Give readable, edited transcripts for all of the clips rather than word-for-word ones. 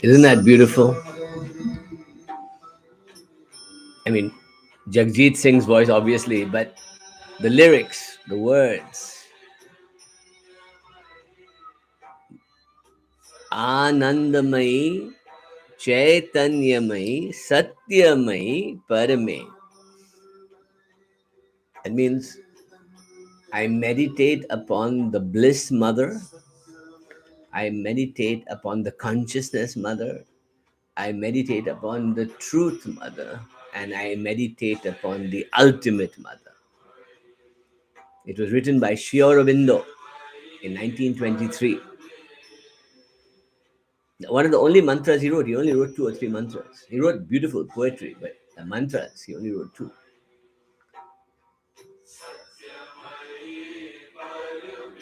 Isn't that beautiful? I mean, Jagjit Singh's voice, obviously, but the lyrics, the words. Anandamayi, Chaitanyamayi, Satyamayi, Parame. That means I meditate upon the bliss mother. I meditate upon the consciousness mother. I meditate upon the truth mother. And I meditate upon the ultimate mother. It was written by Sri Aurobindo in 1923. One of the only mantras he only wrote 2 or 3 mantras. He wrote beautiful poetry, but the mantras, he only wrote 2.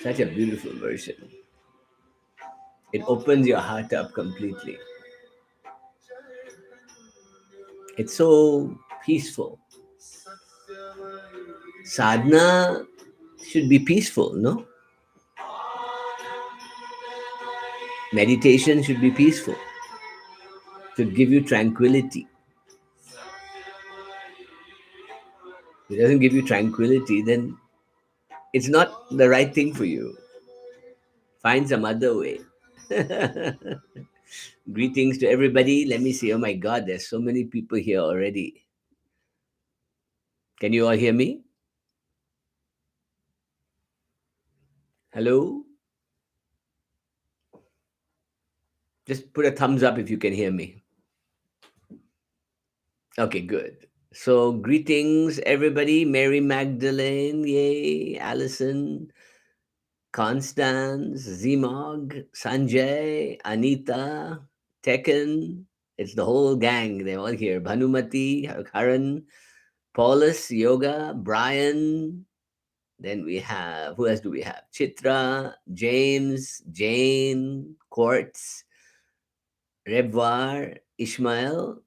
Such a beautiful version. It opens your heart up completely. It's so peaceful. Sadhana should be peaceful, no? Meditation should be peaceful. Should give you tranquility. If it doesn't give you tranquility, then it's not the right thing for you. Find some other way. Greetings to everybody. Let me see. Oh my God, there's so many people here already. Can you all hear me? Hello? Just put a thumbs up if you can hear me. Okay, good. So, greetings, everybody. Mary Magdalene, yay. Allison, Constance, Zimog, Sanjay, Anita, Tekken. It's the whole gang. They're all here. Bhanumati, Karan, Paulus, Yoga, Brian. Then we have, who else do we have? Chitra, James, Jane, Quartz, Rebwar, Ishmael,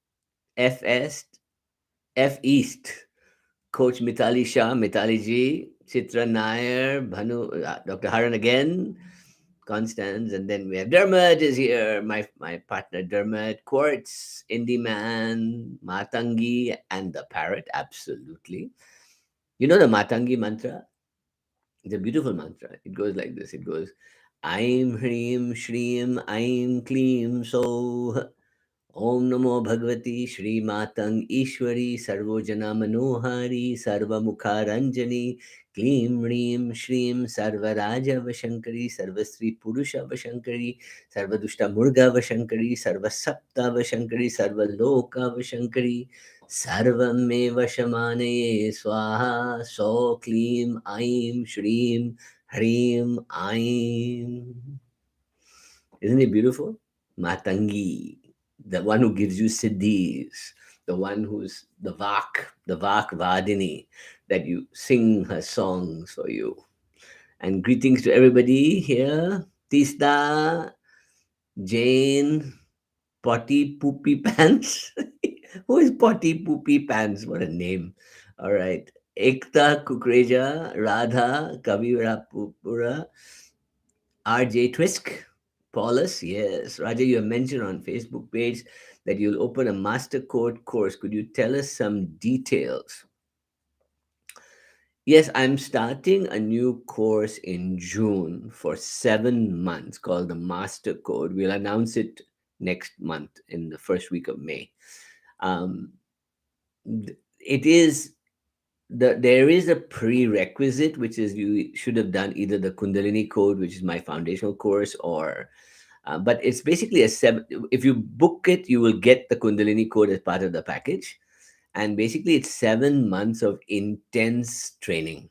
F. Est, F. East, Coach Mitali Shah, Mitali Ji, Chitra Nair, Dr. Haran again, Constance, and then we have Dermot is here, my partner Dermot, Quartz, Indie Man, Matangi, and the parrot, absolutely. You know the Matangi mantra? It's a beautiful mantra. It goes like this. It goes, Aim Hreem Shreem Aim Kleem So Om Namo Bhagavati Shri Matang Ishwari Sarvojana Manohari Sarva Mukharanjani Kleem Reem Shreem Sarva Raja Vashankari Sarva Sri Purusha Vashankari Sarva Dushta Murga Vashankari Sarva Sapta Vashankari Sarva Loka Vashankari Sarvam me Vashamanaye Swaha So Kleem Aim Shreem Hreem Aim. Isn't it beautiful? Matangi, the one who gives you siddhis, the one who's the Vak Vadini, that you sing her songs for you. And greetings to everybody here. Tista, Jane, Potty Poopy Pants. Who is Potty Poopy Pants? What a name. All right. Ekta Kukreja, Radha, Kavira Pupura, RJ Twisk, Paulus, yes. Raja, you have mentioned on Facebook page that you'll open a master code course. Could you tell us some details? Yes, I'm starting a new course in June for 7 months called the Master Code. We'll announce it next month in the first week of May. It is there is a prerequisite, which is you should have done either the Kundalini Code, which is my foundational course, or but it's basically if you book it, you will get the Kundalini Code as part of the package. And basically, it's 7 months of intense training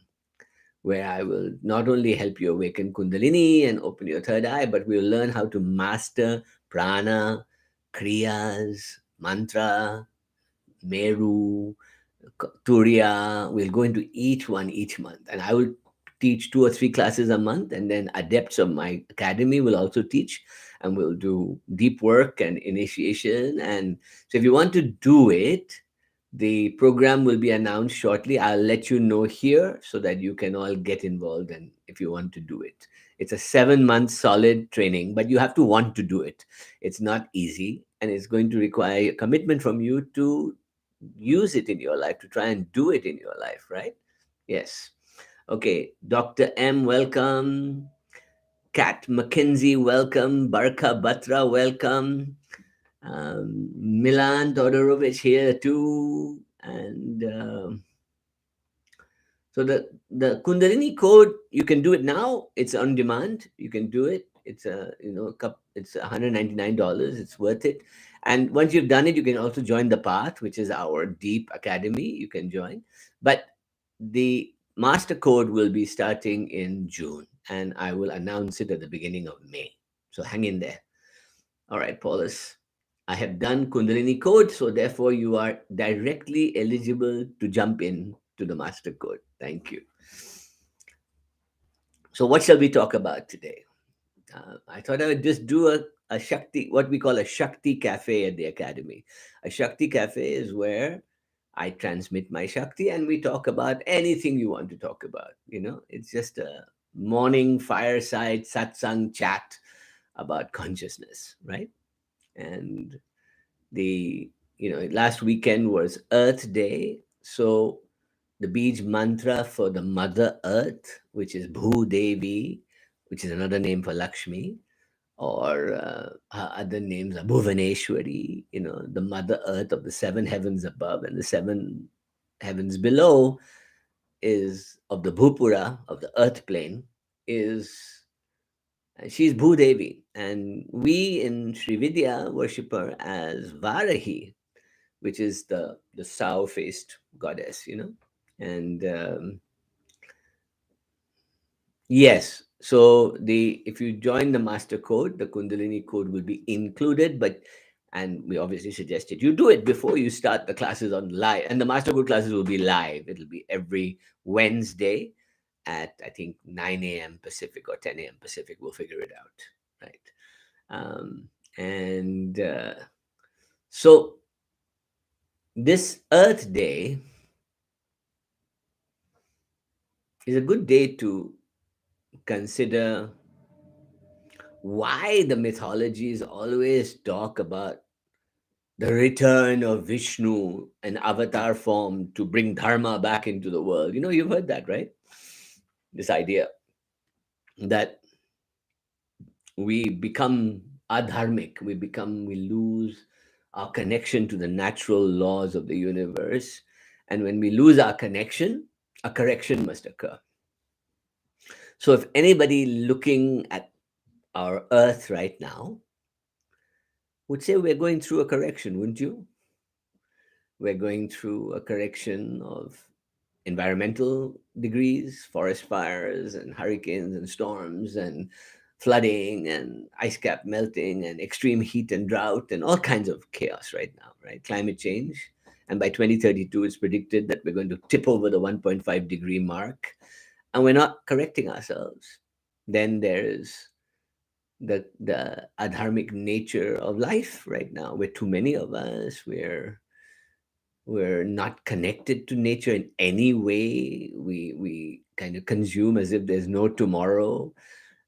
where I will not only help you awaken Kundalini and open your third eye, but we'll learn how to master prana, kriyas, mantra, meru, Turiya. We'll go into each one each month, and I will teach 2 or 3 classes a month, and then adepts of my academy will also teach, and we'll do deep work and initiation. And so if you want to do it, The program will be announced shortly. I'll let you know here so that you can all get involved and if you want to do it. It's a 7 month solid training, but you have to want to do it. It's not easy and it's going to require a commitment from you to use it in your life, to try and do it in your life, right? Yes. Okay. Dr. M, welcome. Kat McKenzie, welcome. Barka Batra, welcome. Milan Todorovic here too. And so the Kundalini code, you can do it now. It's on demand. You can do it. It's a it's $199. It's worth it. And once you've done it, you can also join the Path, which is our deep academy. You can join, but the master code will be starting in June, and I will announce it at the beginning of May. So hang in there. All right, Paulus. I have done Kundalini code, so therefore you are directly eligible to jump in to the master code. Thank you. So, what shall we talk about today? I thought I would just do a Shakti, what we call a Shakti cafe at the academy. A Shakti cafe is where I transmit my Shakti and we talk about anything you want to talk about. It's just a morning fireside satsang chat about consciousness, right? And last weekend was Earth Day. So the Beej mantra for the Mother Earth, which is Bhu Devi, which is another name for Lakshmi, or her other names are Bhuvaneshwari, the Mother Earth of the seven heavens above and the seven heavens below, is of the Bhupura, of the earth plane, is she's Bhudevi. And we in Sri Vidya worship her as Varahi, which is the sow faced goddess. And yes, so the if you join the master code, the Kundalini code will be included, and we obviously suggested you do it before you start the classes on live. And the master code classes will be live. It'll be every Wednesday at I think 9 a.m. Pacific or 10 a.m. Pacific. We'll figure it out, right? And so this Earth Day is a good day to consider why the mythologies always talk about the return of Vishnu in avatar form to bring dharma back into the world. You've heard that, right? This idea that we become adharmic, we lose our connection to the natural laws of the universe. And when we lose our connection, a correction must occur. So if anybody looking at our earth right now would say we're going through a correction, wouldn't you? We're going through a correction of environmental degrees, forest fires and hurricanes and storms and flooding and ice cap melting and extreme heat and drought and all kinds of chaos right now, right? Climate change. And by 2032, it's predicted that we're going to tip over the 1.5-degree mark, and we're not correcting ourselves. Then there's the adharmic nature of life right now. We're too many of us. We're not connected to nature in any way. We kind of consume as if there's no tomorrow.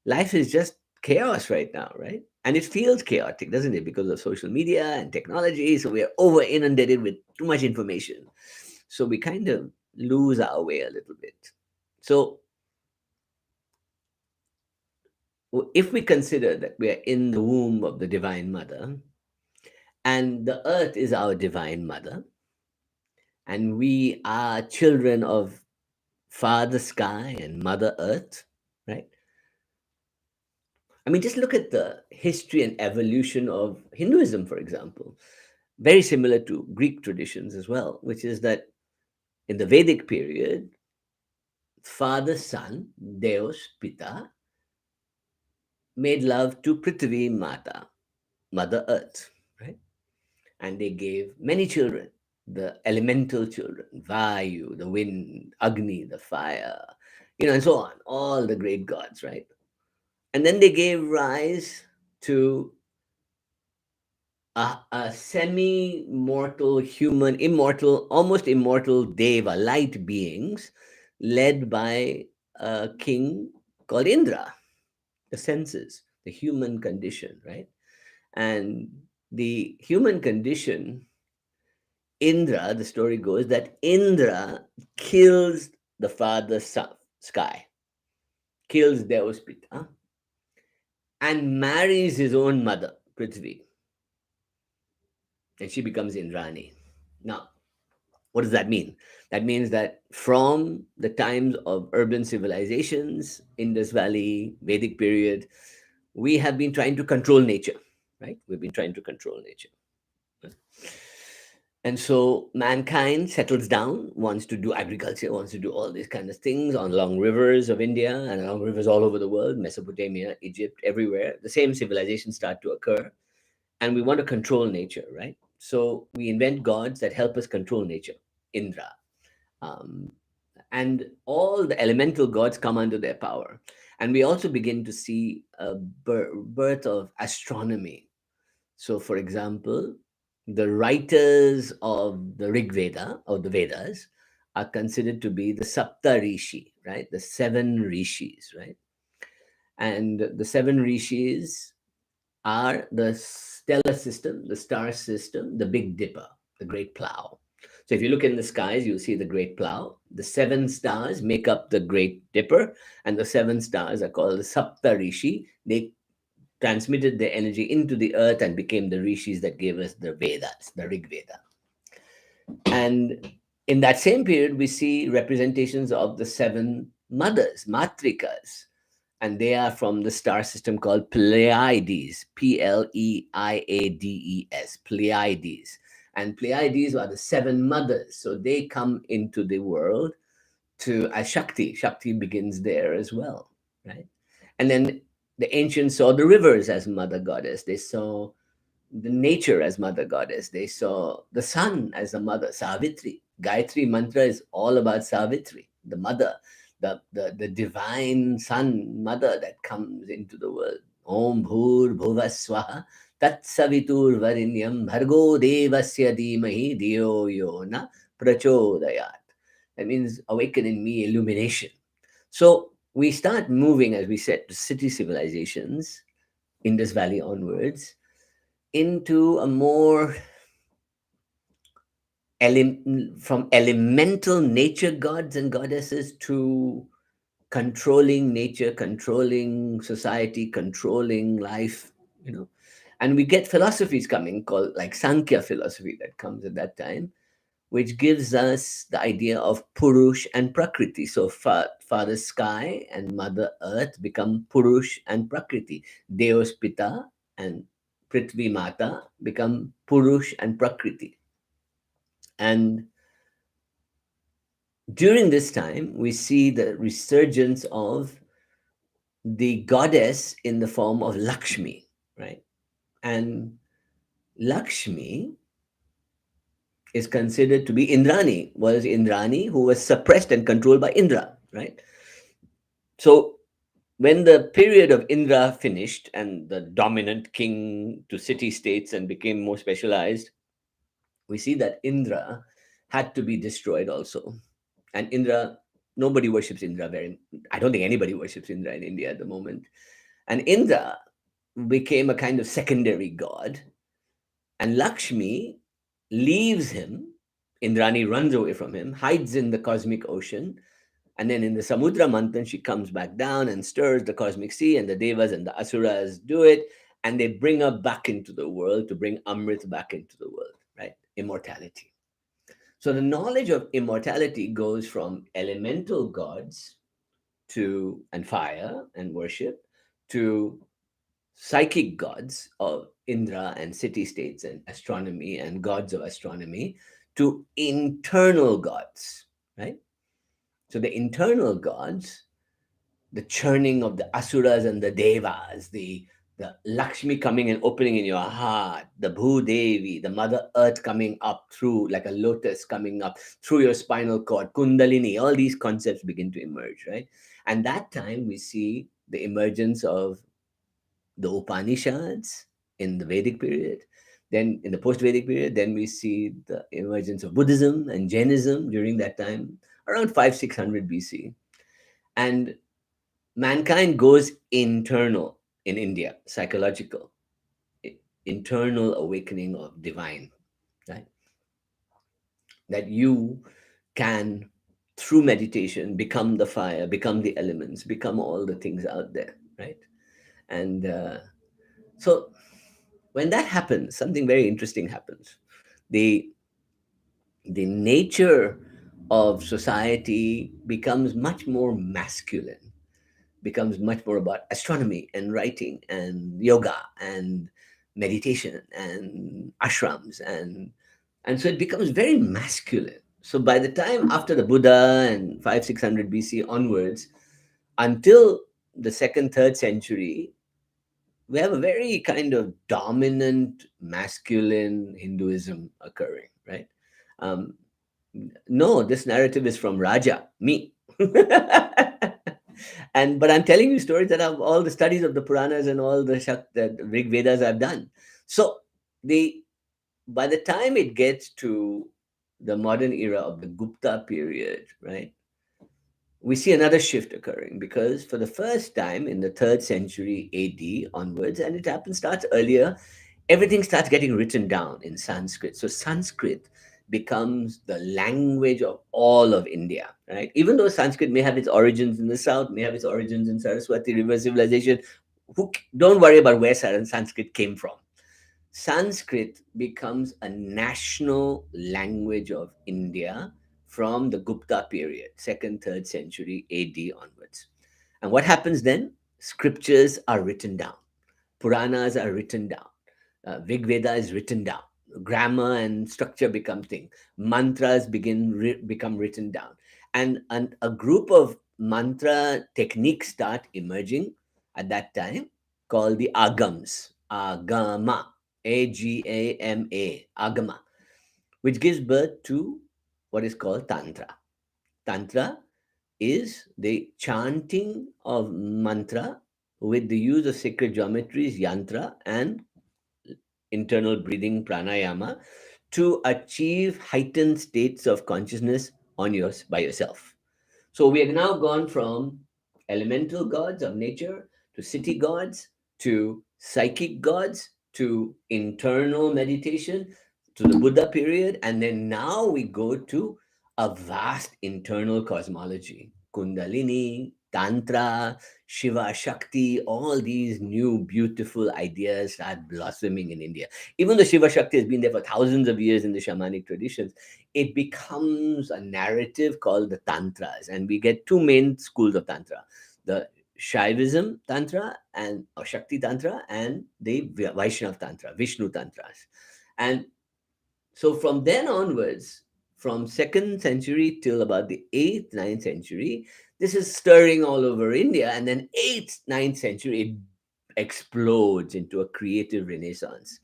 Life is just chaos right now, right? And it feels chaotic, doesn't it? Because of social media and technology. So we are over inundated with too much information. So we kind of lose our way a little bit. So if we consider that we are in the womb of the Divine Mother, and the earth is our Divine Mother, and we are children of Father Sky and Mother Earth, right? I mean, just look at the history and evolution of Hinduism, for example. Very similar to Greek traditions as well, which is that in the Vedic period, Father Son, Deus Pita, made love to Prithvi Mata, Mother Earth, right? And they gave many children, the elemental children, Vayu, the wind, Agni, the fire, and so on, all the great gods, right? And then they gave rise to a semi-mortal human, immortal, almost immortal deva, light beings, led by a king called Indra, the senses, the human condition, right? And the human condition, Indra, the story goes that Indra kills the father sky, kills Devaspita, and marries his own mother, Prithvi, and she becomes Indrani. Now, what does that mean? That means that from the times of urban civilizations, Indus Valley, Vedic period, we have been trying to control nature, right? We've been trying to control nature. And so mankind settles down, wants to do agriculture, wants to do all these kind of things on long rivers of India and along rivers all over the world, Mesopotamia, Egypt, everywhere. The same civilizations start to occur. And we want to control nature, right? So we invent gods that help us control nature, Indra. Um, and all the elemental gods come under their power. And we also begin to see a birth of astronomy. So, for example, the writers of the Rig Veda, or the Vedas, are considered to be the Sapta Rishi, right? The seven rishis, right? And the seven rishis are the stellar system, the star system, the Big Dipper, the Great Plow. So if you look in the skies, you'll see the Great Plow. The seven stars make up the Great Dipper, and the seven stars are called the Sapta Rishi. They transmitted their energy into the earth and became the rishis that gave us the Vedas, the Rig Veda. And in that same period, we see representations of the seven mothers, matrikas, and they are from the star system called Pleiades, Pleiades, Pleiades. And Pleiades are the seven mothers. So they come into the world to as Shakti. Shakti begins there as well, right? And then the ancients saw the rivers as mother goddess. They saw the nature as mother goddess. They saw the sun as a mother, Savitri. Gayatri mantra is all about Savitri, the mother, the divine sun mother that comes into the world. Om Bhur Bhuva Swaha Tat Savitur Varinyam Bhargo Devasya Dhimahi Diyo Yona Prachodayat. That means awaken in me illumination. So we start moving, as we said, to city civilizations, Indus Valley onwards, into a more from elemental nature gods and goddesses to controlling nature, controlling society, controlling life, you know. And we get philosophies coming called like Sankhya philosophy that comes at that time, which gives us the idea of Purush and Prakriti. So Father Sky and Mother Earth become Purush and Prakriti. Deos Pita and Prithvi Mata become Purush and Prakriti. And during this time, we see the resurgence of the goddess in the form of Lakshmi, right? And Lakshmi is considered to be Indrani, was Indrani who was suppressed and controlled by Indra, right? So when the period of Indra finished and the dominant king to city states and became more specialized, we see that Indra had to be destroyed also. And Indra, nobody worships Indra very, I don't think anybody worships Indra in India at the moment. And Indra became a kind of secondary god, and Lakshmi leaves him. Indrani runs away from him, hides in the cosmic ocean, and then in the Samudra Manthan, she comes back down and stirs the cosmic sea, and the Devas and the Asuras do it, and they bring her back into the world to bring Amrit back into the world, right? Immortality. So the knowledge of immortality goes from elemental gods to and fire and worship to psychic gods of Indra and city states and astronomy and gods of astronomy to internal gods, right? So the internal gods, the churning of the asuras and the devas, the Lakshmi coming and opening in your heart, the Bhudevi, the Mother Earth coming up through like a lotus coming up through your spinal cord, Kundalini, all these concepts begin to emerge, right? And that time we see the emergence of the Upanishads in the Vedic period, Then in the post-Vedic period, then we see the emergence of Buddhism and Jainism during that time, around 500-600 BC. And mankind goes internal in India, psychological, internal awakening of divine, right? That you can, through meditation, become the fire, become the elements, become all the things out there, right? And so when that happens, something very interesting happens. The the nature of society becomes much more masculine, becomes much more about astronomy and writing and yoga and meditation and ashrams, and so it becomes very masculine. So by the time after the Buddha and 500-600 BC onwards, until the second third century, we have a very kind of dominant masculine Hinduism occurring, right? um, no, this narrative is from Raja, me. And but I'm telling you stories that have all the studies of the Puranas and all the Rig Vedas I've done. So the by the time it gets to the modern era of the Gupta period, right, we see another shift occurring, because for the first time in the third century AD onwards, and it happens starts earlier, everything starts getting written down in Sanskrit. So Sanskrit becomes the language of all of India, right? Even though Sanskrit may have its origins in the south, may have its origins in Saraswati River civilization, don't worry about where Sanskrit came from. Sanskrit becomes a national language of India from the Gupta period, second, third century AD onwards. And what happens then? Scriptures are written down, Puranas are written down, Rig Veda is written down, grammar and structure become thing, mantras become written down, and a group of mantra techniques start emerging at that time, called the agams, agama, which gives birth to what is called Tantra. Tantra is the chanting of mantra with the use of sacred geometries, yantra, and internal breathing pranayama to achieve heightened states of consciousness on yours by yourself. So we have now gone from elemental gods of nature to city gods to psychic gods to internal meditation to the Buddha period. And then now we go to a vast internal cosmology, Kundalini, Tantra, Shiva, Shakti, all these new beautiful ideas start blossoming in India. Even though Shiva Shakti has been there for thousands of years in the shamanic traditions, it becomes a narrative called the Tantras. And we get two main schools of Tantra, the Shaivism Tantra and or Shakti Tantra, and the Vaishnav Tantra, Vishnu Tantras. And so from then onwards, from second century till about the 8th, ninth century, this is stirring all over India. And then 8th, ninth century, it explodes into a creative renaissance.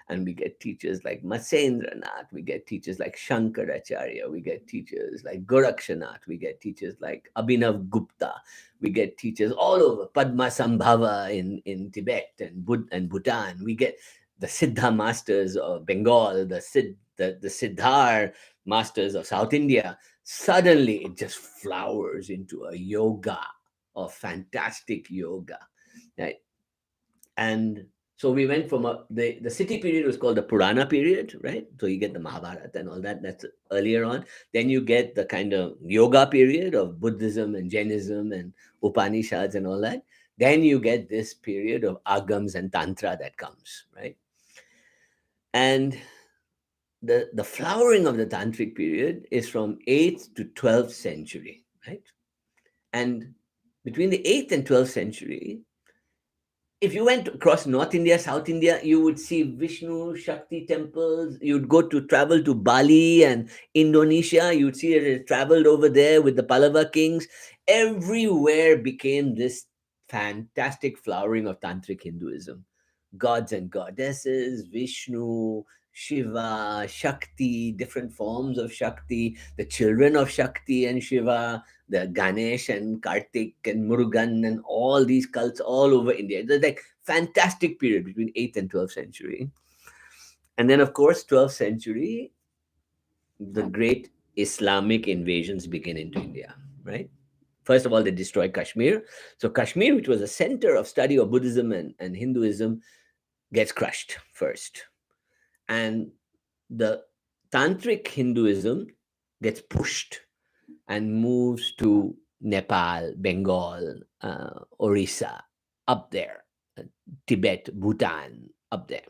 And we get teachers like Matsendranath, we get teachers like Shankaracharya, we get teachers like Gorakshanath, we get teachers like Abhinav Gupta, we get teachers all over, Padma Sambhava in Tibet and Bhutan. We get the Siddha masters of Bengal, the Siddhar masters of South India. Suddenly it just flowers into a yoga, of fantastic yoga, right? And so we went from the city period was called the Purana period, right? So you get the Mahabharata and all that. That's earlier on. Then you get the kind of yoga period of Buddhism and Jainism and Upanishads and all that. Then you get this period of agams and tantra that comes, right? And the flowering of the tantric period is from 8th to 12th century, right? And between the 8th and 12th century, if you went across North India, South India, you would see Vishnu Shakti temples. You'd go to travel to Bali and Indonesia. You'd see it traveled over there with the Pallava kings. Everywhere became this fantastic flowering of tantric Hinduism. Gods and goddesses, Vishnu, Shiva, Shakti, different forms of Shakti, the children of Shakti and Shiva, the Ganesh and Kartik and Murugan and all these cults all over India. It's like fantastic period between 8th and 12th century. And then, of course, 12th century, the great Islamic invasions begin into India, right? First of all, they destroy Kashmir. So Kashmir, which was a center of study of Buddhism and Hinduism, gets crushed first. And the Tantric Hinduism gets pushed and moves to Nepal, Bengal, Orissa, up there, uh, Tibet, Bhutan, up there,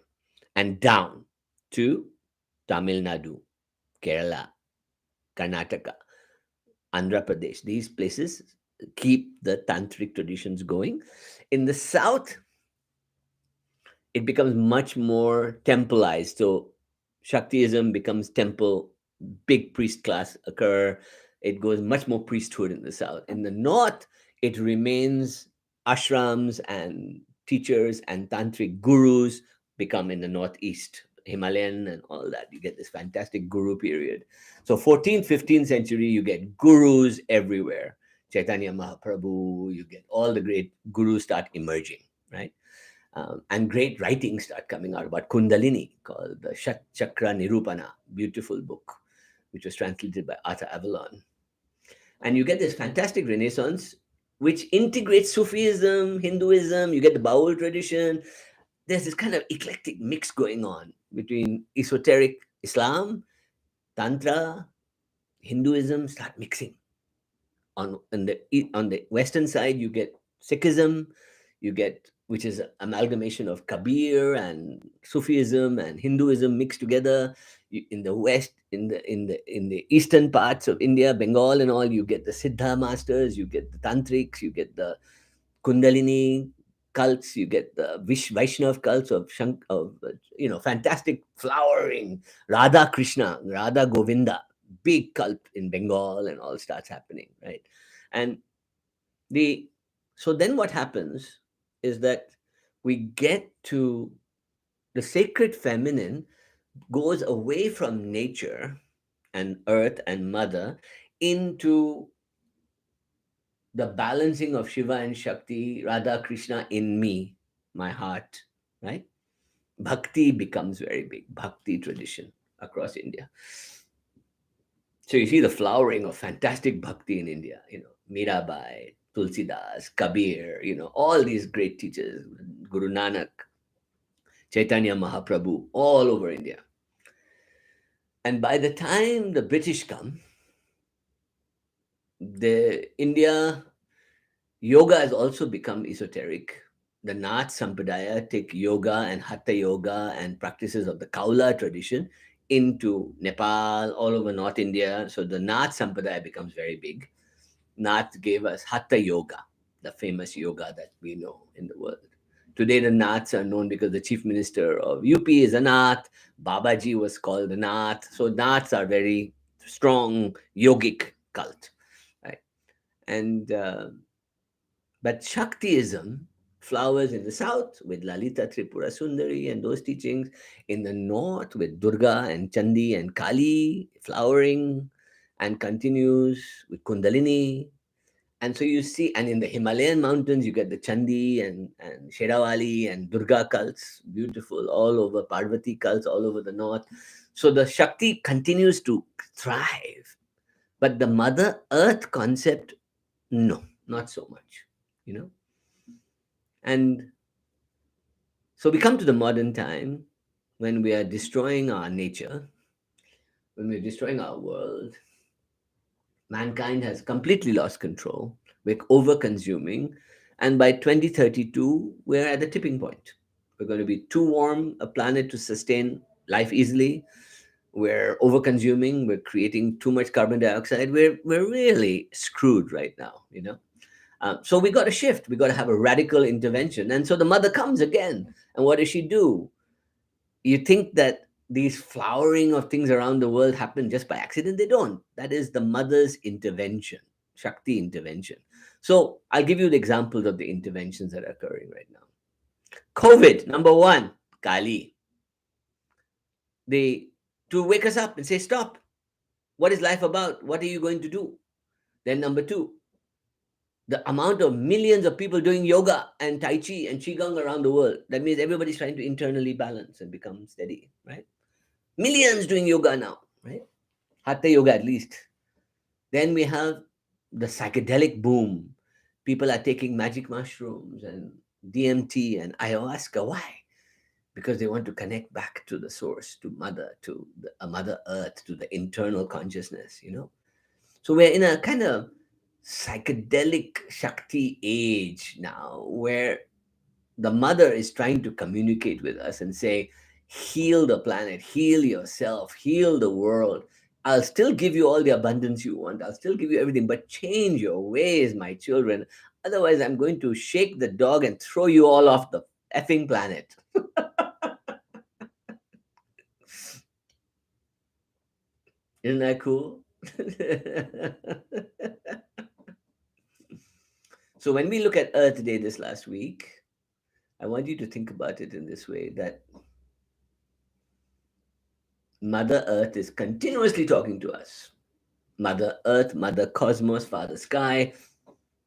and down to Tamil Nadu, Kerala, Karnataka, Andhra Pradesh. These places keep the tantric traditions going. In the south, it becomes much more templeized. So Shaktiism becomes temple, big priest class occur. It goes much more priesthood in the south. In the north, it remains ashrams and teachers and tantric gurus become in the northeast, Himalayan and all that. You get this fantastic guru period. So 14th, 15th century, you get gurus everywhere. Chaitanya Mahaprabhu, you get all the great gurus start emerging, right? And great writings start coming out about Kundalini called the Chakra Nirupana, beautiful book, which was translated by Arthur Avalon. And you get this fantastic Renaissance, which integrates Sufism, Hinduism, you get the Baul tradition. There's this kind of eclectic mix going on between esoteric Islam, Tantra, Hinduism start mixing. On the western side you get Sikhism, you get, which is an amalgamation of Kabir and Sufism and Hinduism mixed together. In the west, in the eastern parts of India, Bengal and all, you get the Siddha masters, you get the Tantrics, you get the Kundalini cults, you get the Vaishnav cults of fantastic flowering Radha Krishna, Radha Govinda, big cult in Bengal and all starts happening, right? And the so then what happens is that we get to the sacred feminine goes away from nature and earth and mother into the balancing of Shiva and Shakti, Radha Krishna in me, my heart, right? Bhakti becomes very big, Bhakti tradition across India. So you see the flowering of fantastic Bhakti in India, Mirabai, Tulsidas, Kabir, all these great teachers, Guru Nanak, Chaitanya Mahaprabhu, all over India. And by the time the British come, the India yoga has also become esoteric. The Nath Sampradaya take yoga and Hatha yoga and practices of the Kaula tradition into Nepal, all over North India. So the Nath Sampradaya becomes very big. Nath gave us Hatha yoga, the famous yoga that we know in the world. Today, the Naths are known because the chief minister of UP is a Nath. Babaji was called a Nath. So Naths are very strong yogic cult, right? And but Shaktiism flowers in the south with Lalita Tripura Sundari and those teachings, in the north with Durga and Chandi and Kali flowering, and continues with Kundalini. And so you see, and in the Himalayan mountains, you get the Chandi and Sherawali and Durga cults, beautiful, all over Parvati cults, all over the north. So the Shakti continues to thrive. But the Mother Earth concept, no, not so much, you know. And so we come to the modern time when we are destroying our nature, when we're destroying our world. Mankind has completely lost control. We're over consuming. And by 2032, we're at the tipping point. We're going to be too warm a planet to sustain life easily. We're over consuming. We're creating too much carbon dioxide. We're really screwed right now. So we got to shift. We got to have a radical intervention. And so the mother comes again. And what does she do? You think that these flowering of things around the world happen just by accident. They don't. That is the mother's intervention, Shakti intervention. So I'll give you the examples of the interventions that are occurring right now. COVID, number one, Kali. They to wake us up and say, stop. What is life about? What are you going to do? Then number two, The amount of millions of people doing yoga and tai chi and qigong around the world, that means everybody's trying to internally balance and become steady, right? Millions doing yoga now, right? Hatha yoga at least. Then we have the psychedelic boom. People are taking magic mushrooms and DMT and ayahuasca. Why? Because they want to connect back to the source, to mother, to a mother earth, to the internal consciousness. So we're in a kind of psychedelic Shakti age now where the mother is trying to communicate with us and say, heal the planet, heal yourself, heal the world. I'll still give you all the abundance you want. I'll still give you everything, but change your ways, my children. Otherwise, I'm going to shake the dog and throw you all off the effing planet. Isn't that cool? So, when we look at Earth Day this last week, I want you to think about it in this way that Mother Earth is continuously talking to us. Mother Earth, Mother Cosmos, Father Sky,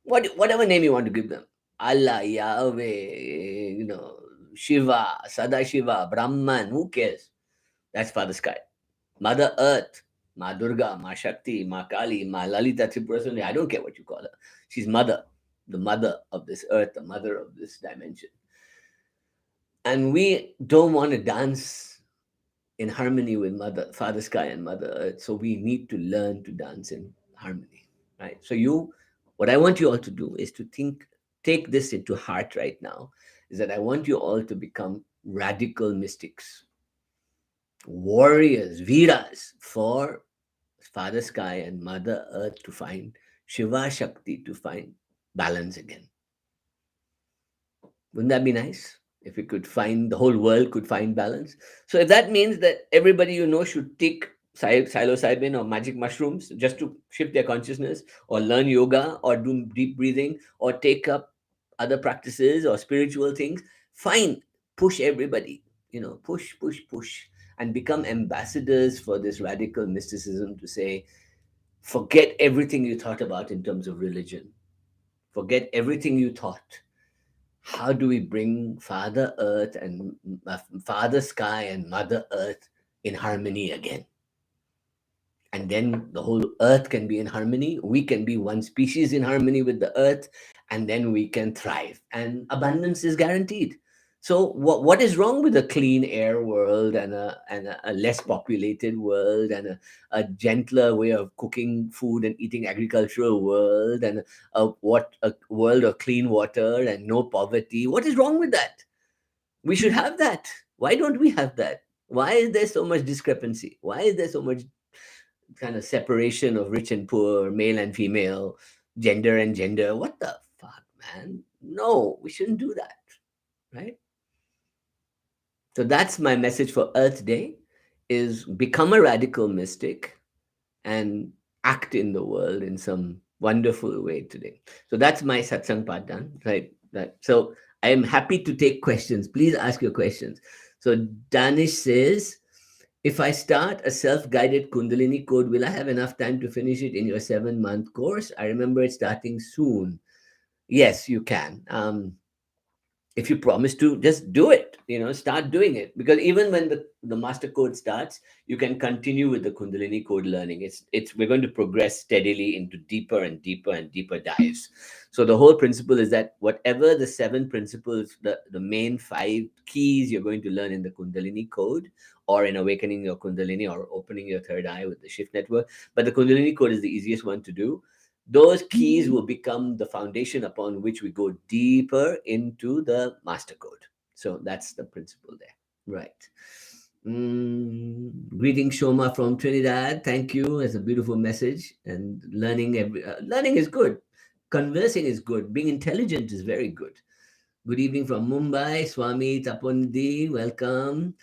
whatever name you want to give them. Allah, Yahweh, Shiva, Sada Shiva, Brahman, who cares? That's Father Sky. Mother Earth, Ma Durga, Ma Shakti, Ma Kali, Ma Lalita Tripura Sundari, I don't care what you call her. She's mother, the mother of this earth, the mother of this dimension. And we don't want to dance in harmony with Father Sky and Mother Earth. So we need to learn to dance in harmony, right? So what I want you all to do is to take this into heart right now, is that I want you all to become radical mystics, warriors, Veeras for Father Sky and Mother Earth to find Shiva Shakti, to find balance again. Wouldn't that be nice? If we could find, the whole world could find balance. So if that means that everybody should take psilocybin or magic mushrooms just to shift their consciousness, or learn yoga, or do deep breathing, or take up other practices or spiritual things, fine. Push everybody, push, and become ambassadors for this radical mysticism, to say, forget everything you thought about in terms of religion. Forget everything you thought. How do we bring Father Earth and Father Sky and Mother Earth in harmony again? And then the whole earth can be in harmony. We can be one species in harmony with the earth, and then we can thrive. And abundance is guaranteed. So what is wrong with a clean air world, and a less populated world, and a gentler way of cooking food and eating agricultural world, and a world of clean water and no poverty? What is wrong with that? We should have that. Why don't we have that? Why is there so much discrepancy? Why is there so much kind of separation of rich and poor, male and female, gender and gender? What the fuck, man? No, we shouldn't do that, right? So that's my message for Earth Day, is become a radical mystic and act in the world in some wonderful way today. So that's my satsang part done, right? So I am happy to take questions. Please ask your questions. So Danish says, if I start a self-guided Kundalini code, will I have enough time to finish it in your 7-month course? I remember it starting soon. Yes, you can. If you promise to, just do it, start doing it, because even when the master code starts, you can continue with the Kundalini code learning. We're going to progress steadily into deeper and deeper and deeper dives. So the whole principle is that whatever the 7 principles, the main 5 keys you're going to learn in the Kundalini code, or in awakening your Kundalini, or opening your third eye with the shift network, but the Kundalini code is the easiest one to do. Those keys will become the foundation upon which we go deeper into the master code. So that's the principle there, right? Greetings, Shoma from Trinidad. Thank you. It's a beautiful message. And learning is good. Conversing is good. Being intelligent is very good. Good evening from Mumbai, Swami Tapondi. Welcome.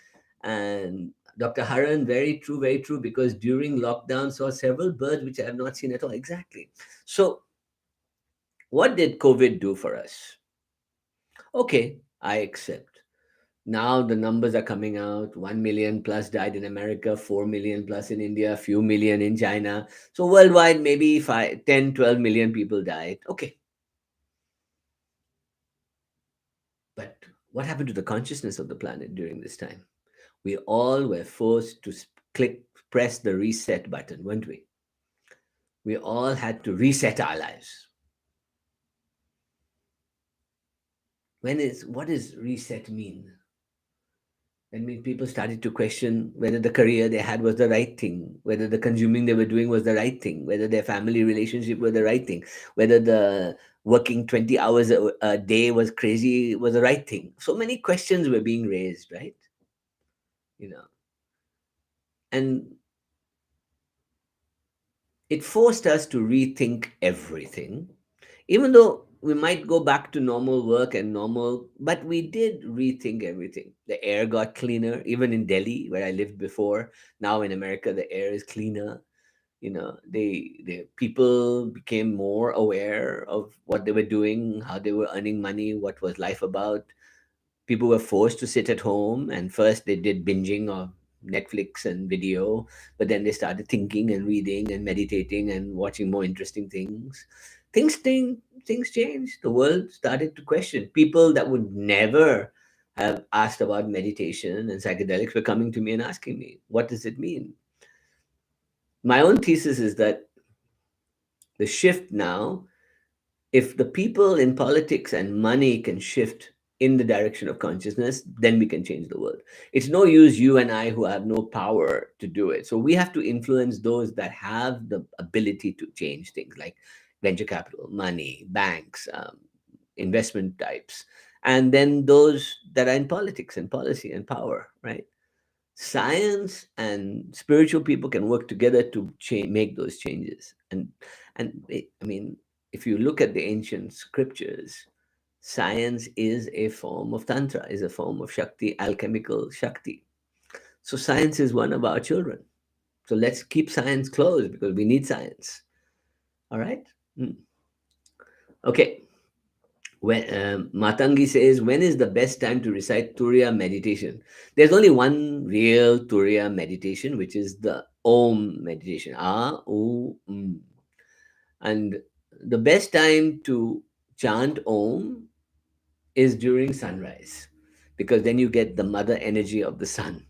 And Dr. Haran, very true, because during lockdown saw several birds which I have not seen at all. Exactly. So what did COVID do for us? Okay, I accept. Now the numbers are coming out. 1 million plus died in America, 4 million plus in India, few million in China. So worldwide, maybe 10, 12 million people died. Okay. what happened to the consciousness of the planet during this time? We all were forced to press the reset button, weren't we? We all had to reset our lives. What does reset mean? That means people started to question whether the career they had was the right thing, whether the consuming they were doing was the right thing, whether their family relationship was the right thing, whether the working 20 hours a day was crazy was the right thing. So many questions were being raised, right? You know, and it forced us to rethink everything, even though we might go back to normal work and normal, but we did rethink everything. The air got cleaner, even in Delhi where I lived before. Now in America the air is cleaner. The people became more aware of what they were doing, how they were earning money, what was life about. People were forced to sit at home, and first they did binging of Netflix and video, but then they started thinking and reading and meditating and watching more interesting things. Things changed. The world started to question. People that would never have asked about meditation and psychedelics were coming to me and asking me, what does it mean? My own thesis is that the shift now, if the people in politics and money can shift in the direction of consciousness, then we can change the world. It's no use you and I who have no power to do it. So we have to influence those that have the ability to change things, like venture capital, money, banks, investment types, and then those that are in politics and policy and power, right? Science and spiritual people can work together to make those changes. I mean, if you look at the ancient scriptures, science is a form of Tantra, is a form of Shakti, alchemical Shakti. So science is one of our children. So let's keep science close because we need science. All right. Mm. Okay. When Matangi says, when is the best time to recite Turiya meditation? There's only one real Turiya meditation, which is the Om meditation. Ah, O, And the best time to chant Om is during sunrise, because then you get the mother energy of the sun,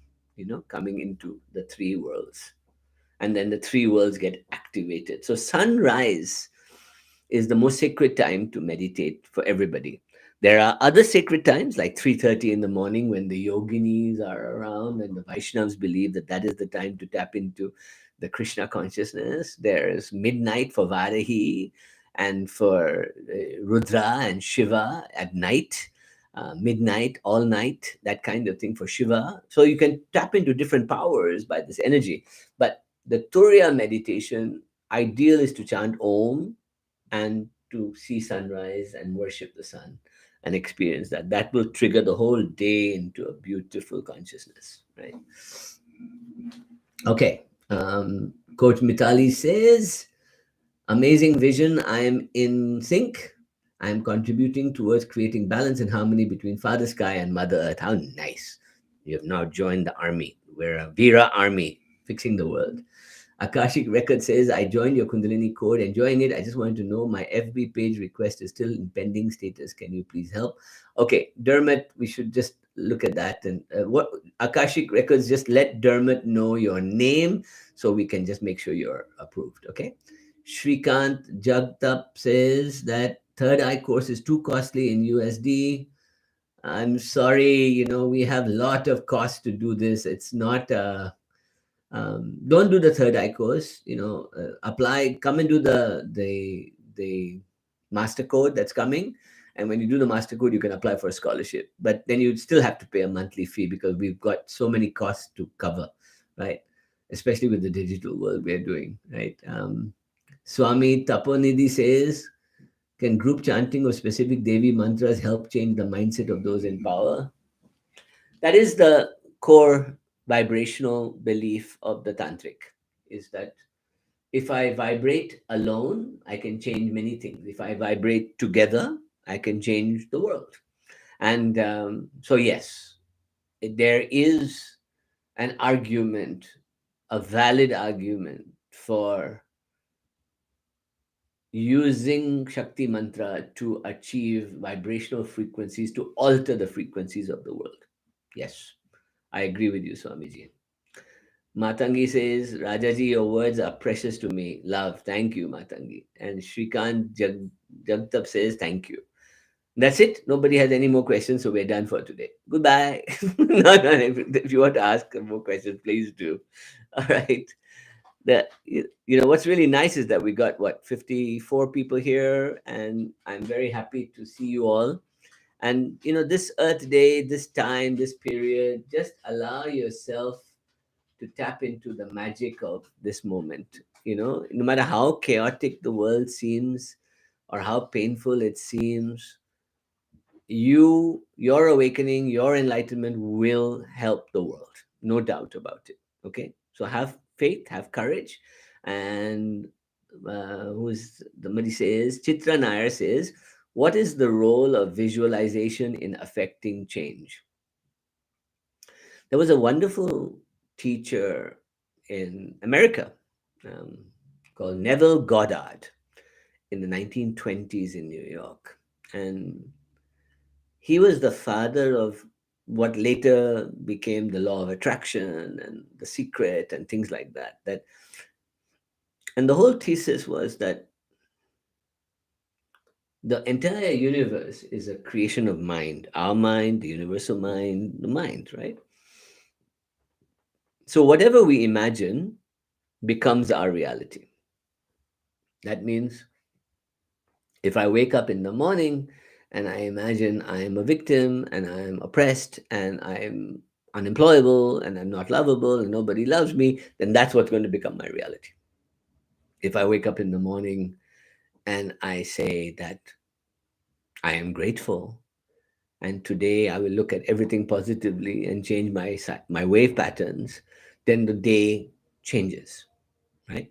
coming into the three worlds. And then the three worlds get activated. So sunrise is the most sacred time to meditate for everybody. There are other sacred times like 3:30 in the morning when the yoginis are around, and the Vaishnavas believe that that is the time to tap into the Krishna consciousness. There's midnight for Varahi and for Rudra and Shiva at night, midnight, all night, that kind of thing for Shiva. So you can tap into different powers by this energy. But the Turiya meditation ideal is to chant Om and to see sunrise and worship the sun and experience that. That will trigger the whole day into a beautiful consciousness, right? Okay. Coach Mitali says, amazing vision. I am in sync. I am contributing towards creating balance and harmony between Father Sky and Mother Earth. How nice. You have now joined the army. We're a Veera army, fixing the world. Akashic Record says, I joined your Kundalini code, enjoying it. I just wanted to know my FB page request is still in pending status. Can you please help? Okay, Dermot, we should just look at that. And what Akashic Records, just let Dermot know your name so we can just make sure you're approved. Okay. Shrikant Jagtap says that third eye course is too costly in USD. I'm sorry, we have a lot of costs to do this. It's not don't do the third eye course. Apply, come and do the master code that's coming, and when you do the master code you can apply for a scholarship, but then you still have to pay a monthly fee because we've got so many costs to cover, right? Especially with the digital world we're doing, right? Swami Taponidhi says, can group chanting of specific Devi mantras help change the mindset of those in power? That is the core vibrational belief of the Tantric, is that if I vibrate alone, I can change many things. If I vibrate together, I can change the world. And so, yes, there is an argument, a valid argument for using Shakti mantra to achieve vibrational frequencies to alter the frequencies of the world. Yes, I agree with you, Swamiji. Matangi says, Rajaji, your words are precious to me. Love. Thank you, Matangi. And Jagtap says, thank you. That's it. Nobody has any more questions, so we're done for today. Goodbye. No, no, if you want to ask more questions, please do. All right. What's really nice is that we got 54 people here, and I'm very happy to see you all. And this Earth Day, this time, this period, just allow yourself to tap into the magic of this moment. No matter how chaotic the world seems or how painful it seems, your awakening, your enlightenment will help the world, no doubt about it. Okay, so have faith, have courage. And who's somebody says, Chitra Nair says, what is the role of visualization in affecting change? There was a wonderful teacher in America, um, called Neville Goddard, in the 1920s in New York. And he was the father of what later became the law of attraction and the secret and things like that. And the whole thesis was that the entire universe is a creation of mind, our mind, the universal mind, the mind, right? So whatever we imagine becomes our reality. That means if I wake up in the morning and I imagine I am a victim and I'm oppressed and I'm unemployable and I'm not lovable and nobody loves me, then that's what's going to become my reality. If I wake up in the morning and I say that I am grateful and today I will look at everything positively and change my wave patterns, then the day changes, right?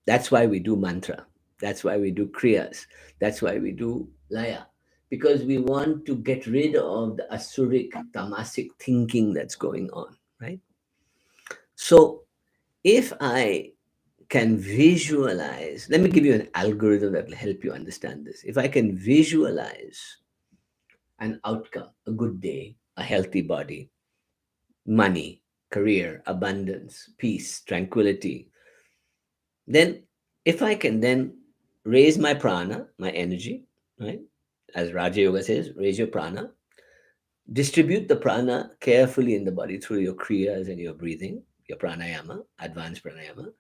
That's why we do mantra. That's why we do kriyas. That's why we do laya. Because we want to get rid of the asuric, tamasic thinking that's going on, right? So if I can visualize, let me give you an algorithm that will help you understand this. If I can visualize an outcome, a good day, a healthy body, money, career, abundance, peace, tranquility, then if I can then raise my prana, my energy, right? As Raja Yoga says, raise your prana, distribute the prana carefully in the body through your kriyas and your breathing, your pranayama, advanced pranayama.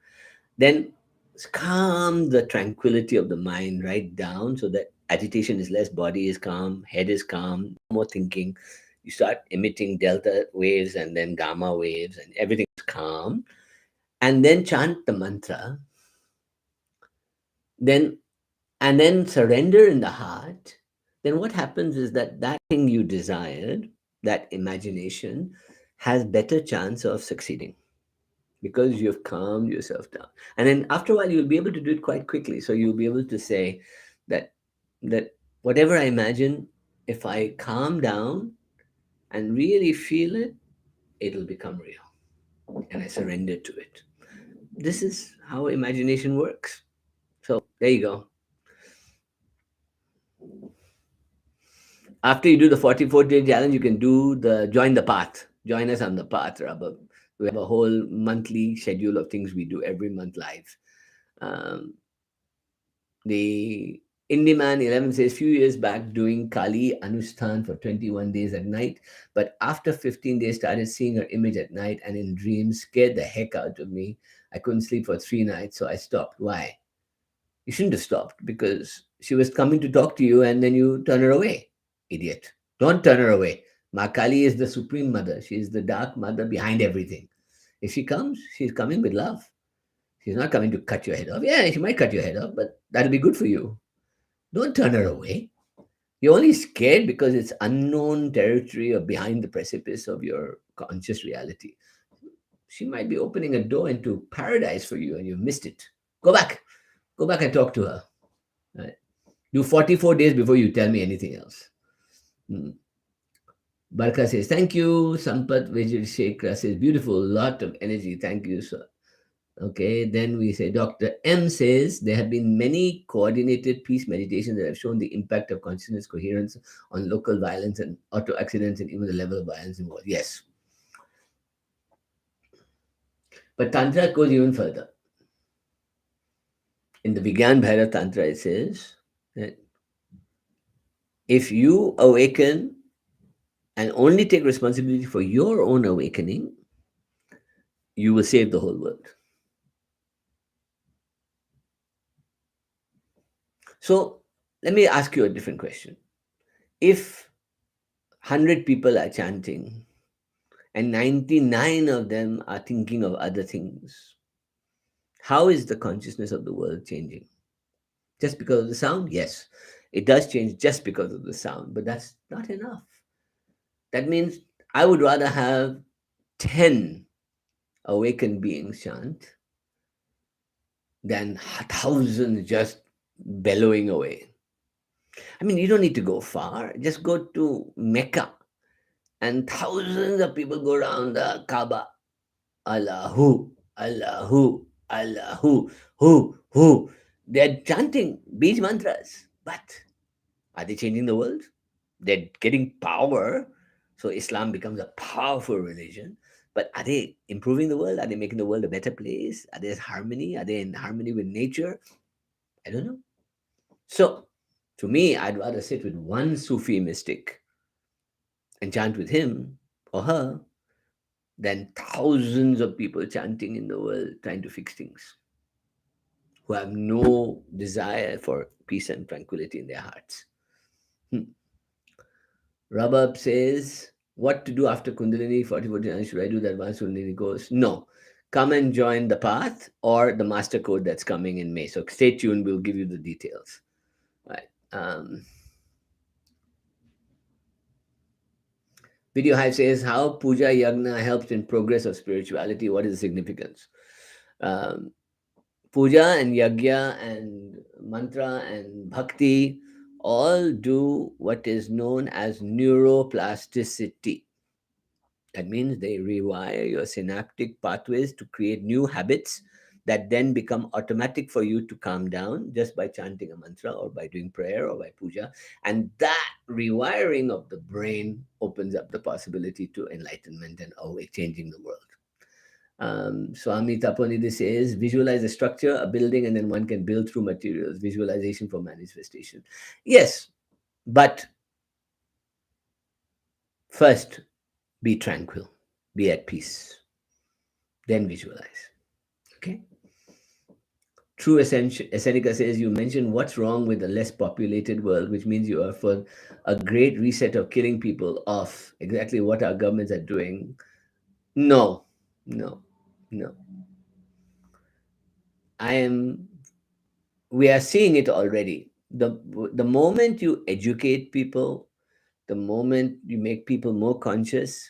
Then calm the tranquility of the mind right down so that agitation is less, body is calm, head is calm, no more thinking. You start emitting delta waves and then gamma waves, and everything is calm. And then chant the mantra. Then and then surrender in the heart. Then what happens is that thing you desired, that imagination, has better chance of succeeding because you've calmed yourself down. And then after a while you'll be able to do it quite quickly. So you'll be able to say that that whatever I imagine, if I calm down and really feel it, it'll become real, and I surrender to it. This is how imagination works. So there you go. After you do the 44-day challenge, you can do the join the path. Join us on the path, Rabba. We have a whole monthly schedule of things we do every month live. Um, the Indie Man 11 says, few years back doing Kali Anushthan for 21 days at night, but after 15 days started seeing her image at night and in dreams, scared the heck out of me. I couldn't sleep for 3 nights, so I stopped. Why? You shouldn't have stopped because she was coming to talk to you and then you turn her away. Idiot. Don't turn her away. Ma Kali is the supreme mother. She is the dark mother behind everything. If she comes, she's coming with love. She's not coming to cut your head off. Yeah, she might cut your head off, but that'll be good for you. Don't turn her away. You're only scared because it's unknown territory or behind the precipice of your conscious reality. She might be opening a door into paradise for you and you missed it. Go back. Go back and talk to her. Right? Do 44 days before you tell me anything else. Hmm. Barka says, thank you. Sampat Vijay Shekhar says, beautiful, lot of energy. Thank you, sir. Okay, then we say Dr. M says there have been many coordinated peace meditations that have shown the impact of consciousness coherence on local violence and auto accidents and even the level of violence involved. Yes, but Tantra goes even further. In the Vigyan Bhairav Tantra, it says that if you awaken and only take responsibility for your own awakening, you will save the whole world. So let me ask you a different question. If 100 people are chanting and 99 of them are thinking of other things, how is the consciousness of the world changing? Just because of the sound? Yes, it does change just because of the sound, but that's not enough. That means I would rather have 10 awakened beings chant than thousands just bellowing away. I mean, you don't need to go far. Just go to Mecca and thousands of people go around the Kaaba. Allahu, Allahu, Allahu, who. They're chanting beach mantras. But are they changing the world? They're getting power. So Islam becomes a powerful religion. But are they improving the world? Are they making the world a better place? Are there harmony? Are they in harmony with nature? I don't know. So, to me, I'd rather sit with one Sufi mystic and chant with him or her than thousands of people chanting in the world trying to fix things who have no desire for peace and tranquility in their hearts. Hmm. Rabab says, what to do after Kundalini 4049? Should I do the advanced Kundalini course? No. Come and join the path or the master code that's coming in May. So stay tuned, we'll give you the details. Right. Video Hive says, how Puja Yagna helps in progress of spirituality. What is the significance? Um, Puja and Yagya and Mantra and Bhakti all do what is known as neuroplasticity. That means they rewire your synaptic pathways to create new habits that then become automatic for you to calm down just by chanting a mantra or by doing prayer or by puja. And that rewiring of the brain opens up the possibility to enlightenment and awake, changing the world. Swami Tapanidhi says, visualize a structure, a building, and then one can build through materials. Visualization for manifestation. Yes, but first, be tranquil, be at peace, then visualize. Okay. True Essenica says, you mentioned what's wrong with a less populated world, which means you are for a great reset of killing people off. Exactly what our governments are doing. No, no, no. I am, we are seeing it already. The moment you educate people, the moment you make people more conscious,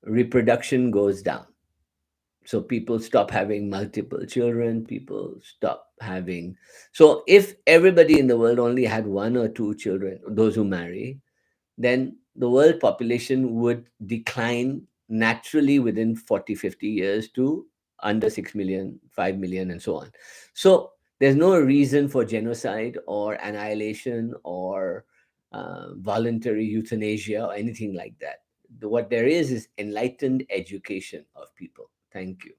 reproduction goes down. So people stop having multiple children, people stop having. So if everybody in the world only had one or two children, those who marry, then the world population would decline naturally within 40, 50 years to under 6 million, 5 million, and so on. So there's no reason for genocide or annihilation or voluntary euthanasia or anything like that. What there is enlightened education of people. Thank you.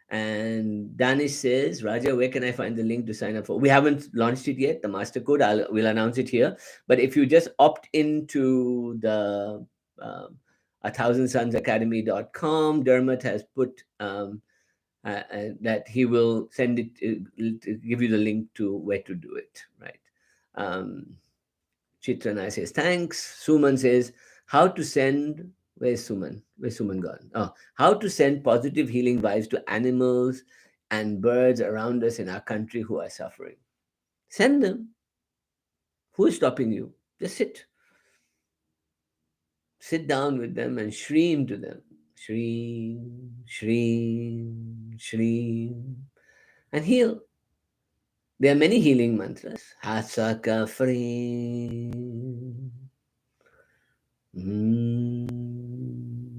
And Danish says, Raja, where can I find the link to sign up for? We haven't launched it yet, the master code. We'll announce it here. But if you just opt into the a thousand suns academy.com, Dermot has put that he will send it, to give you the link to where to do it. Right. Um, Chitrana says, thanks. Suman says, how to send, where's Suman? Where's Suman gone? Oh, how to send positive healing vibes to animals and birds around us in our country who are suffering. Send them. Who is stopping you? Just sit. Sit down with them and shreem to them. Shreem, shreem, shreem. And heal. There are many healing mantras. Hasaka free.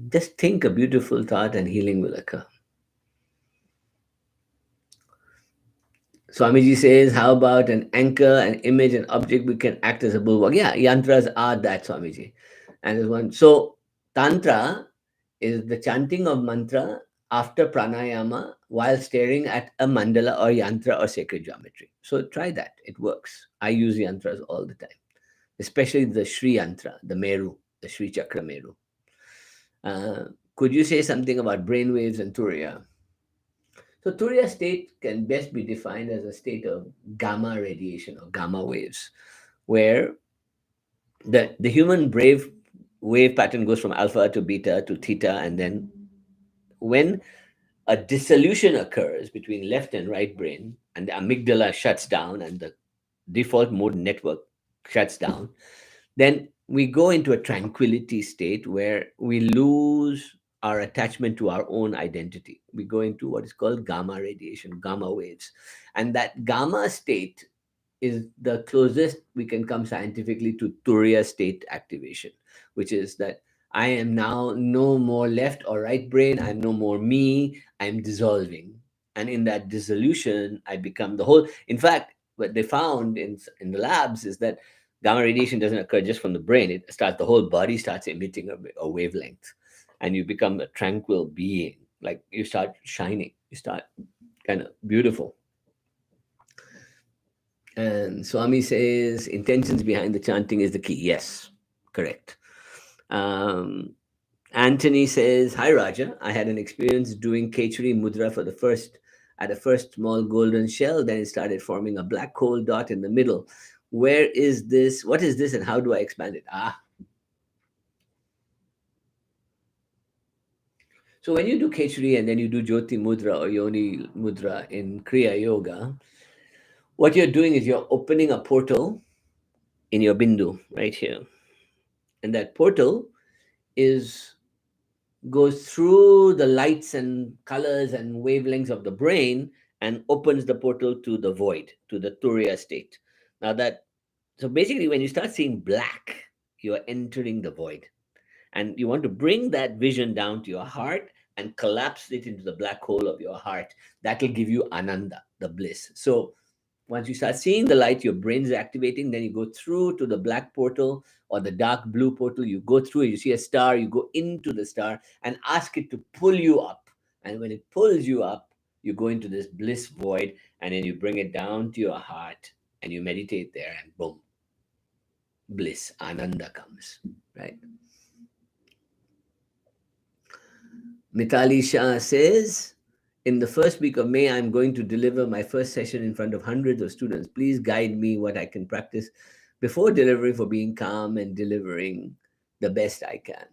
Just think a beautiful thought and healing will occur. Swamiji says, how about an anchor, an image, an object we can act as a bulwark? Yeah, yantras are that, Swamiji. And there's one. So, Tantra is the chanting of mantra after pranayama while staring at a mandala or yantra or sacred geometry. So, try that. It works. I use yantras all the time, especially the Sri Yantra, the Meru, the Sri Chakra Meru. Uh, could you say something about brainwaves and Turiya? So Turiya state can best be defined as a state of gamma radiation or gamma waves, where the human wave pattern goes from alpha to beta to theta, and then when a dissolution occurs between left and right brain, and the amygdala shuts down and the default mode network shuts down, then we go into a tranquility state where we lose our attachment to our own identity. We go into what is called gamma radiation, gamma waves. And that gamma state is the closest we can come scientifically to Turiya state activation, which is that I am now no more left or right brain. I'm no more me. I'm dissolving. And in that dissolution, I become the whole. In fact, what they found in the labs is that gamma radiation doesn't occur just from the brain. It starts, the whole body starts emitting a wavelength, and you become a tranquil being. Like you start shining, you start kind of beautiful. And Swami says intentions behind the chanting is the key. Yes, correct. Um, Anthony says, "Hi Raja, I had an experience doing Kechari mudra for the first at a first small golden shell. Then it started forming a black hole dot in the middle. Where is this? What is this, and how do I expand it?" So when you do Kechari and then you do Jyoti mudra or Yoni mudra in Kriya Yoga, what you're doing is you're opening a portal in your bindu right here, and that portal is goes through the lights and colors and wavelengths of the brain and opens the portal to the void, to the Turiya state. Now that, so basically when you start seeing black, you are entering the void. And you want to bring that vision down to your heart and collapse it into the black hole of your heart. That will give you ananda, the bliss. So once you start seeing the light, your brain is activating. Then you go through to the black portal or the dark blue portal. You go through it, you see a star, you go into the star and ask it to pull you up. And when it pulls you up, you go into this bliss void, and then you bring it down to your heart and you meditate there, and boom, bliss, ananda comes, right? Mitali Shah says, in the first week of May, I'm going to deliver my first session in front of hundreds of students. Please guide me what I can practice before delivering for being calm and delivering the best I can.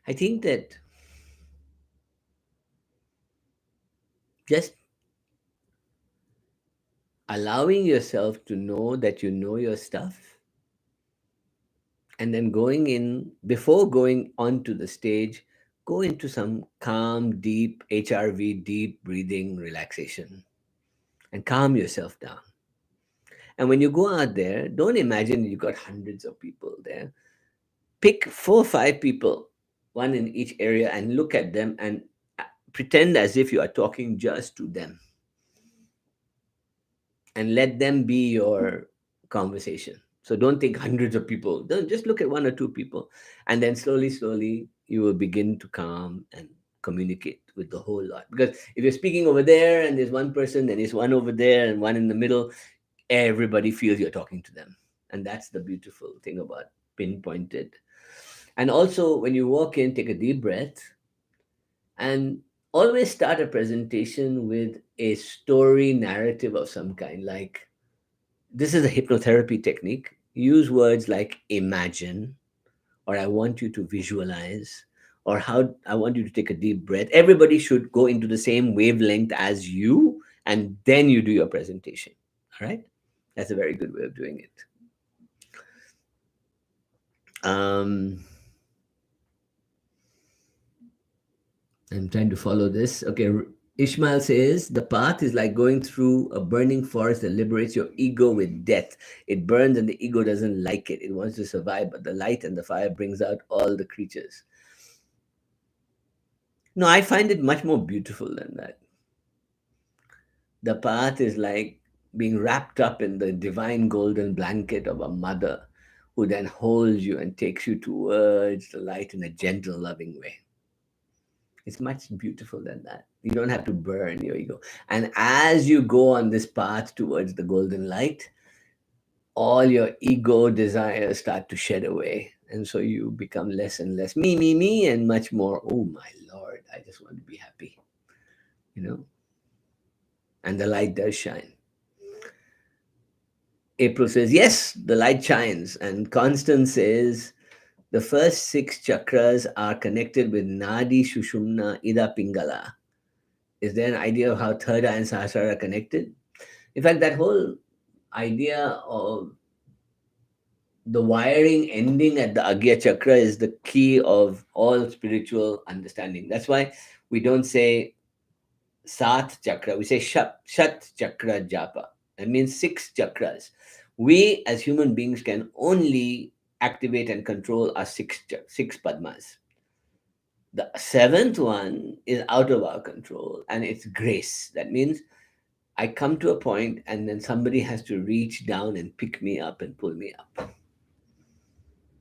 I think that just allowing yourself to know that you know your stuff, and then going in, before going onto the stage, go into some calm, deep HRV, deep breathing relaxation, and calm yourself down. And when you go out there, don't imagine you got hundreds of people there. Pick 4 or 5 people, one in each area, and look at them and pretend as if you are talking just to them, and let them be your conversation. So don't think hundreds of people. Don't, just look at 1 or 2 people, and then slowly, slowly, you will begin to calm and communicate with the whole lot. Because if you're speaking over there and there's one person, then there's one over there and one in the middle, everybody feels you're talking to them. And that's the beautiful thing about pinpointed. And also, when you walk in, take a deep breath and always start a presentation with a story narrative of some kind. Like, this is a hypnotherapy technique. Use words like imagine, or I want you to visualize, or how I want you to take a deep breath. Everybody should go into the same wavelength as you, and then you do your presentation. All right? That's a very good way of doing it. Um, I'm trying to follow this. Okay, Ishmael says the path is like going through a burning forest that liberates your ego with death. It burns and the ego doesn't like it. It wants to survive, but the light and the fire brings out all the creatures. No, I find it much more beautiful than that. The path is like being wrapped up in the divine golden blanket of a mother who then holds you and takes you towards the light in a gentle, loving way. It's much beautiful than that. You don't have to burn your ego. And as you go on this path towards the golden light, all your ego desires start to shed away. And so you become less and less me, and much more, oh my Lord, I just want to be happy, you know? And the light does shine. April says, yes, the light shines. And Constance says, the first six chakras are connected with Nadi, Shushumna, Ida, Pingala. Is there an idea of how third eye and Sahasrara are connected? In fact, that whole idea of the wiring ending at the Agya chakra is the key of all spiritual understanding. That's why we don't say Sat chakra, we say Shat chakra japa. That means six chakras. We as human beings can only activate and control our six padmas. The seventh one is out of our control, and it's grace. That means I come to a point and then somebody has to reach down and pick me up and pull me up.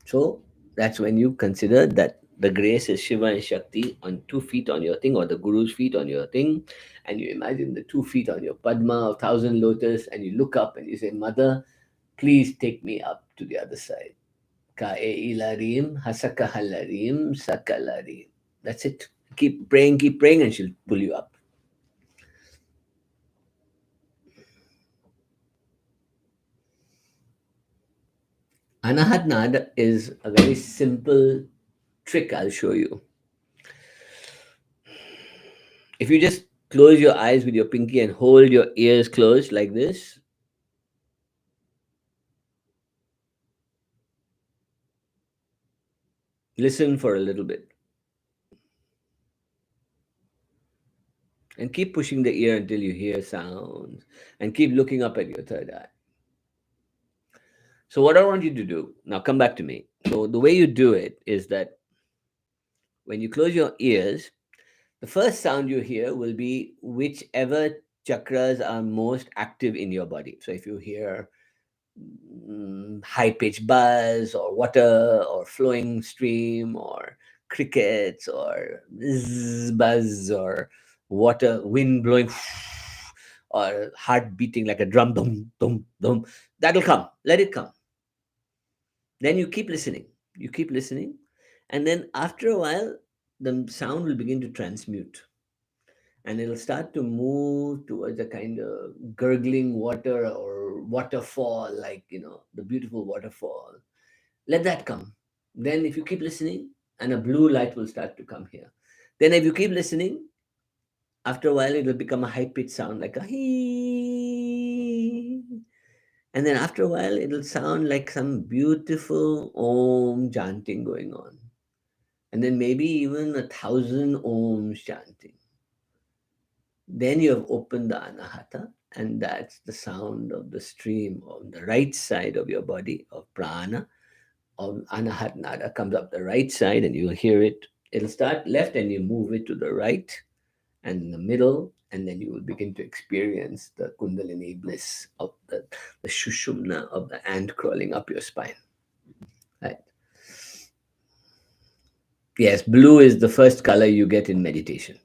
So that's when you consider that the grace is Shiva and Shakti on 2 feet on your thing, or the Guru's feet on your thing, and you imagine the 2 feet on your Padma of thousand lotus, and you look up and you say, Mother, please take me up to the other side. Ka e ilarim, hasaka halarim, sakalarim. That's it. Keep praying, and she'll pull you up. Anahat Nada is a very simple trick I'll show you. If you just close your eyes with your pinky and hold your ears closed like this, listen for a little bit and keep pushing the ear until you hear sounds, and keep looking up at your third eye. So, what I want you to do now, come back to me. So, the way you do it is that when you close your ears, the first sound you hear will be whichever chakras are most active in your body. So, if you hear high pitched buzz or water or flowing stream or crickets or buzz or water, wind blowing or heart beating like a drum, dum, dum, dum, that'll come. Let it come. Then you keep listening, and then after a while the sound will begin to transmute, and it'll start to move towards a kind of gurgling water or waterfall, like, the beautiful waterfall. Let that come. Then if you keep listening, and a blue light will start to come here. Then if you keep listening, after a while it'll become a high pitched sound like a hee. And then after a while it'll sound like some beautiful om chanting going on. And then maybe even 1,000 ohms chanting. Then you have opened the Anahata, and that's the sound of the stream on the right side of your body of prana. Of Anahat Nada comes up the right side, and you'll hear it. It'll start left, and you move it to the right and in the middle, and then you will begin to experience the Kundalini bliss of the Shushumna of the ant crawling up your spine. Right? Yes, blue is the first color you get in meditation.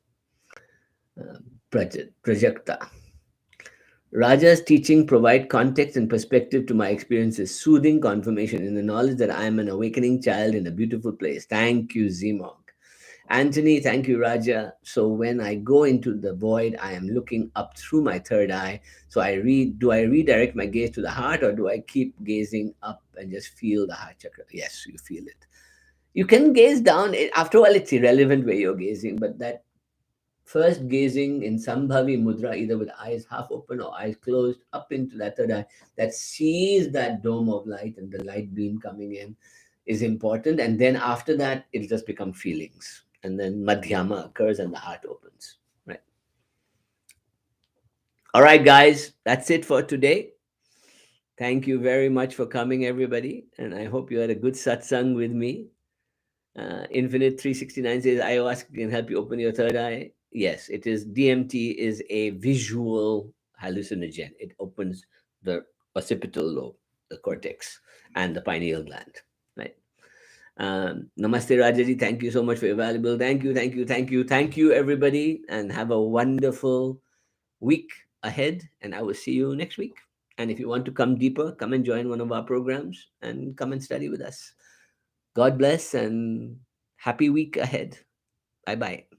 Prajakta. Raja's teaching provide context and perspective to my experiences, soothing confirmation in the knowledge that I am an awakening child in a beautiful place. Thank you, Zimog. Anthony, thank you, Raja. So when I go into the void, I am looking up through my third eye. So do I redirect my gaze to the heart, or do I keep gazing up and just feel the heart chakra? Yes, you feel it. You can gaze down. After all, it's irrelevant where you're gazing, but that first gazing in Sambhavi Mudra, either with eyes half open or eyes closed, up into that third eye, that sees that dome of light and the light beam coming in, is important. And then after that, it'll just become feelings. And then Madhyama occurs and the heart opens. Right. All right, guys, that's it for today. Thank you very much for coming, everybody. And I hope you had a good satsang with me. Infinite 369 says ayahuasca can help you open your third eye. Yes, it is. DMT is a visual hallucinogen. It opens the occipital lobe, the cortex, and the pineal gland. Right. Namaste, Rajaji. Thank you so much for your valuable. Thank you, everybody, and have a wonderful week ahead. And I will see you next week. And if you want to come deeper, come and join one of our programs and come and study with us. God bless and happy week ahead. Bye bye.